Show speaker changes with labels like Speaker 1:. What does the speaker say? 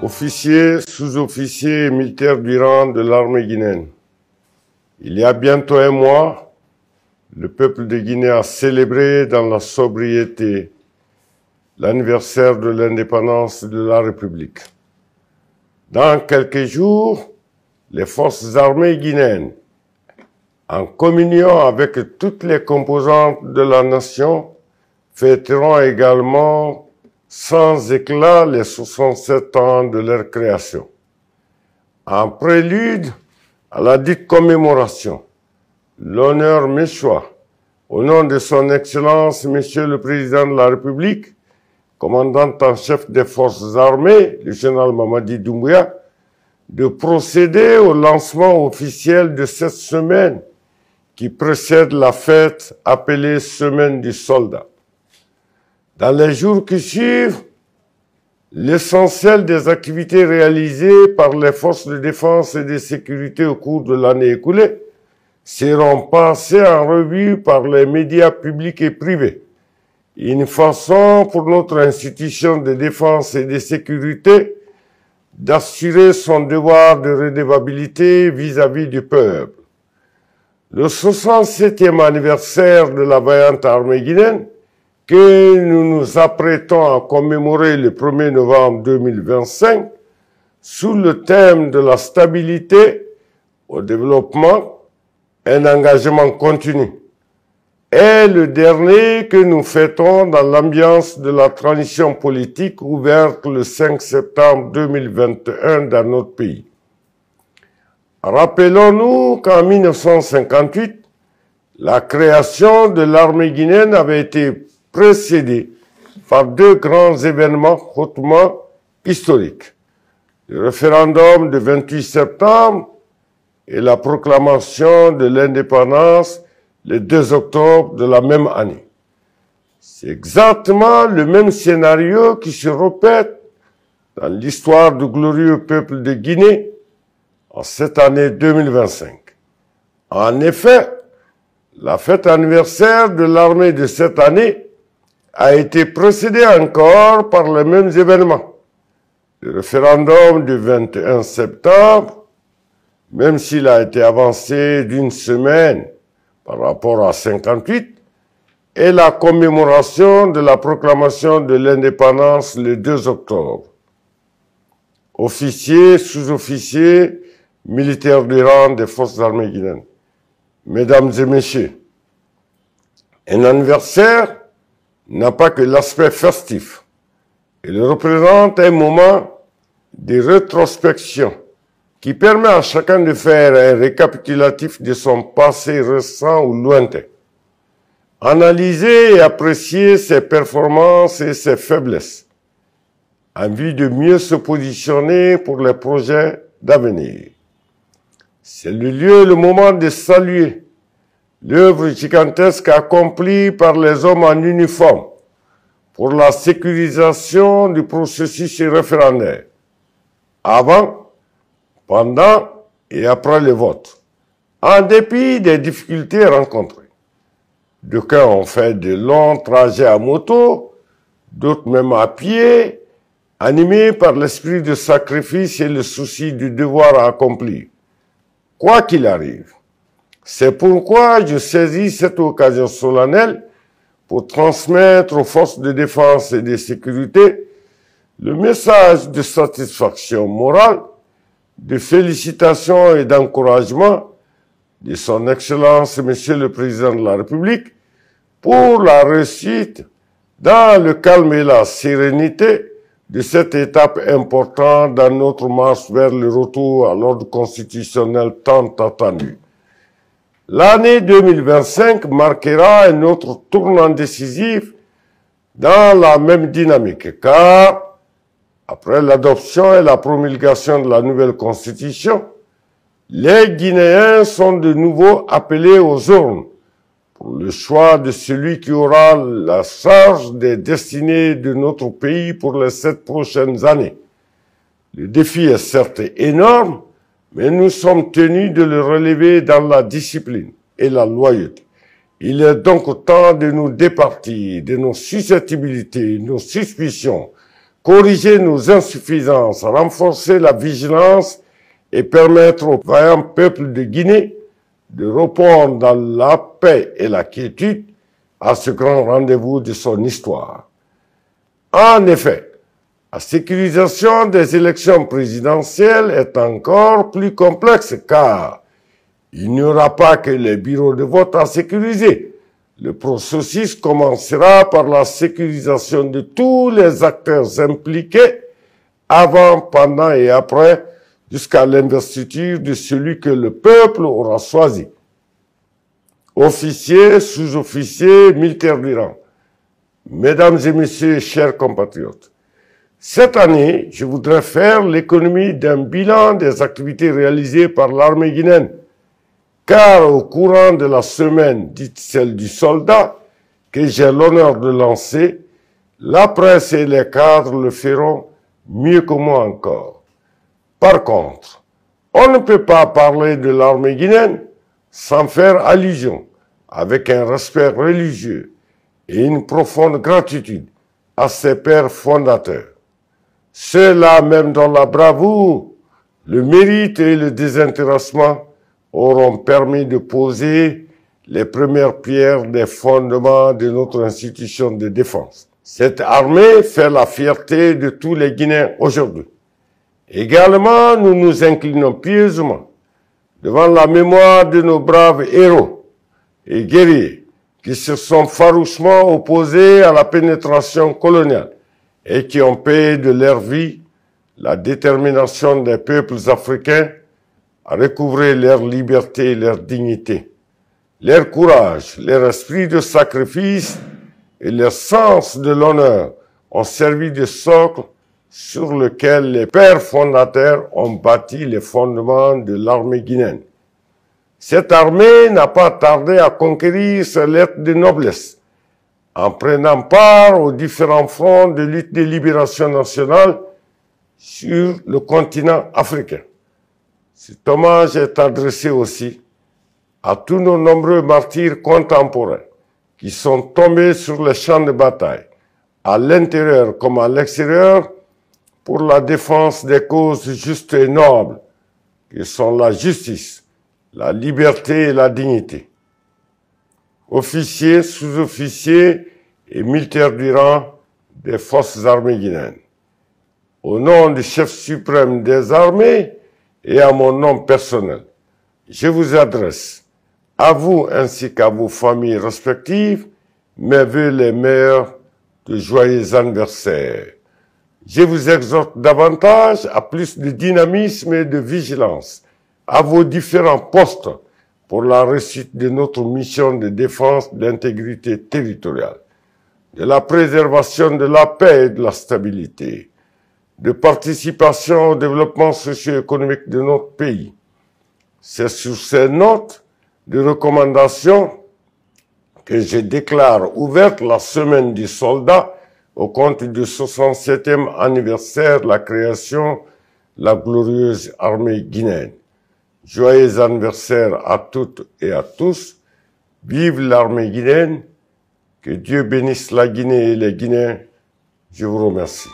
Speaker 1: Officiers, sous-officiers et militaires du rang de l'armée guinéenne. Il y a bientôt un mois, le peuple de Guinée a célébré dans la sobriété l'anniversaire de l'indépendance de la République. Dans quelques jours, les forces armées guinéennes, en communion avec toutes les composantes de la nation, fêteront également sans éclat les 67 ans de leur création. En prélude à la dite commémoration, l'honneur m'échoit, au nom de son Excellence, Monsieur le Président de la République, commandant en chef des forces armées, le général Mamadi Doumbouya, de procéder au lancement officiel de cette semaine qui précède la fête appelée Semaine du Soldat. Dans les jours qui suivent, l'essentiel des activités réalisées par les forces de défense et de sécurité au cours de l'année écoulée seront passées en revue par les médias publics et privés. Une façon pour notre institution de défense et de sécurité d'assurer son devoir de redevabilité vis-à-vis du peuple. Le 67e anniversaire de la vaillante armée guinéenne, que nous nous apprêtons à commémorer le 1er novembre 2025, sous le thème de la stabilité au développement, un engagement continu, est le dernier que nous fêtons dans l'ambiance de la transition politique ouverte le 5 septembre 2021 dans notre pays. Rappelons-nous qu'en 1958, la création de l'armée guinéenne avait été précédée par deux grands événements hautement historiques. Le référendum du 28 septembre et la proclamation de l'indépendance le 2 octobre de la même année. C'est exactement le même scénario qui se répète dans l'histoire du glorieux peuple de Guinée en cette année 2025. En effet, la fête anniversaire de l'armée de cette année a été précédée encore par les mêmes événements. Le référendum du 21 septembre, même s'il a été avancé d'une semaine par rapport à 58, et la commémoration de la proclamation de l'indépendance le 2 octobre. Officiers, sous-officiers, militaires du rang des forces armées guinéennes. Mesdames et messieurs, un anniversaire n'a pas que l'aspect festif. Il représente un moment de rétrospection qui permet à chacun de faire un récapitulatif de son passé récent ou lointain. Analyser et apprécier ses performances et ses faiblesses, en vue de mieux se positionner pour les projets d'avenir. C'est le lieu, le moment de saluer l'œuvre gigantesque accomplie par les hommes en uniforme pour la sécurisation du processus référendaire, avant, pendant et après le vote, en dépit des difficultés rencontrées. D'aucuns ont fait de longs trajets à moto, d'autres même à pied, animés par l'esprit de sacrifice et le souci du devoir à accomplir. Quoi qu'il arrive, c'est pourquoi je saisis cette occasion solennelle pour transmettre aux forces de défense et de sécurité le message de satisfaction morale, de félicitations et d'encouragement de son Excellence, Monsieur le Président de la République, pour la réussite dans le calme et la sérénité de cette étape importante dans notre marche vers le retour à l'ordre constitutionnel tant attendu. L'année 2025 marquera un autre tournant décisif dans la même dynamique, car après l'adoption et la promulgation de la nouvelle constitution, les Guinéens sont de nouveau appelés aux urnes pour le choix de celui qui aura la charge des destinées de notre pays pour les 7 prochaines années. Le défi est certes énorme, mais nous sommes tenus de le relever dans la discipline et la loyauté. Il est donc temps de nous départir de nos susceptibilités, nos suspicions, corriger nos insuffisances, renforcer la vigilance et permettre au vaillant peuple de Guinée de répondre dans la paix et la quiétude à ce grand rendez-vous de son histoire. En effet, la sécurisation des élections présidentielles est encore plus complexe car il n'y aura pas que les bureaux de vote à sécuriser. Le processus commencera par la sécurisation de tous les acteurs impliqués avant, pendant et après, jusqu'à l'investiture de celui que le peuple aura choisi. Officiers, sous-officiers, militaires du rang. Mesdames et messieurs, chers compatriotes, cette année, je voudrais faire l'économie d'un bilan des activités réalisées par l'armée guinéenne, car au courant de la semaine dite celle du soldat, que j'ai l'honneur de lancer, la presse et les cadres le feront mieux que moi encore. Par contre, on ne peut pas parler de l'armée guinéenne sans faire allusion, avec un respect religieux et une profonde gratitude à ses pères fondateurs. Ceux-là même dont la bravoure, le mérite et le désintéressement auront permis de poser les premières pierres des fondements de notre institution de défense. Cette armée fait la fierté de tous les Guinéens aujourd'hui. Également, nous nous inclinons pieusement devant la mémoire de nos braves héros et guerriers qui se sont farouchement opposés à la pénétration coloniale et qui ont payé de leur vie la détermination des peuples africains à recouvrer leur liberté et leur dignité. Leur courage, leur esprit de sacrifice et leur sens de l'honneur ont servi de socle sur lequel les pères fondateurs ont bâti les fondements de l'armée guinéenne. Cette armée n'a pas tardé à conquérir ses lettres de noblesse, en prenant part aux différents fronts de lutte de libération nationale sur le continent africain. Cet hommage est adressé aussi à tous nos nombreux martyrs contemporains qui sont tombés sur les champs de bataille, à l'intérieur comme à l'extérieur, pour la défense des causes justes et nobles, qui sont la justice, la liberté et la dignité. Officiers, sous-officiers et militaires du rang des forces armées guinéennes. Au nom du chef suprême des armées et à mon nom personnel, je vous adresse, à vous ainsi qu'à vos familles respectives, mes vœux les meilleurs de joyeux anniversaires. Je vous exhorte davantage à plus de dynamisme et de vigilance à vos différents postes pour la réussite de notre mission de défense de l'intégrité territoriale, de la préservation de la paix et de la stabilité, de participation au développement socio-économique de notre pays. C'est sur ces notes de recommandation que je déclare ouverte la semaine du soldat au compte du 67e anniversaire de la création de la glorieuse armée guinéenne. Joyeux anniversaire à toutes et à tous. Vive l'armée guinéenne. Que Dieu bénisse la Guinée et les Guinéens. Je vous remercie.